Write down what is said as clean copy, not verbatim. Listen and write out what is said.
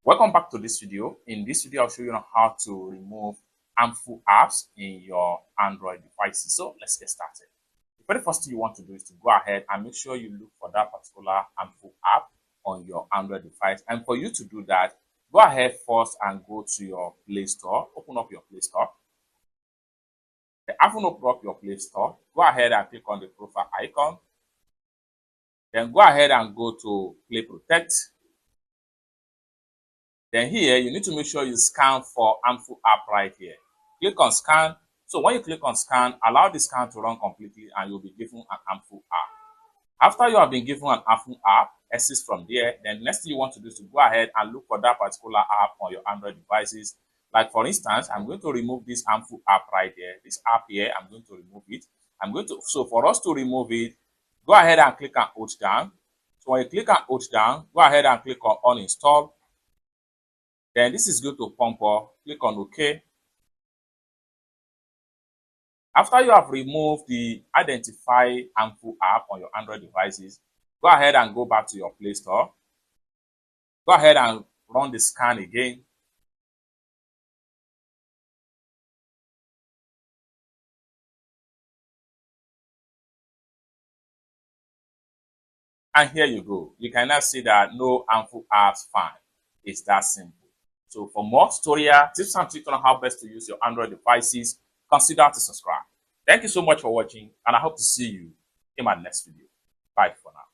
Welcome back to this video. In this video, I'll show you how to remove harmful apps in your Android devices. So let's get started. The very first thing you want to do is to go ahead and make sure you look for that particular harmful app on your Android device. And for you to do that, go ahead first and go to your Play Store. Open up your Play Store. After open up your Play Store, go ahead and click on the profile icon. Then go ahead and go to Play Protect. Then here, you need to make sure you scan for harmful app right here. Click on scan. So when you click on scan, allow the scan to run completely and you'll be given an harmful app. After you have been given an harmful app, exit from there. Then next thing you want to do is to go ahead and look for that particular app on your Android devices. Like for instance, I'm going to remove this harmful app right here. This app here, I'm going to remove it. So for us to remove it, go ahead and click on hold down. So when you click on hold down, go ahead and click on uninstall. Then this is going to pump up. Click on OK. After you have removed the identify harmful app on your Android devices, go ahead and go back to your Play Store. Go ahead and run the scan again. And here you go. You can now see that no harmful apps found. It's that simple. So for more tutorial tips and tricks on how best to use your Android devices, consider to subscribe. Thank you so much for watching, and I hope to see you in my next video. Bye for now.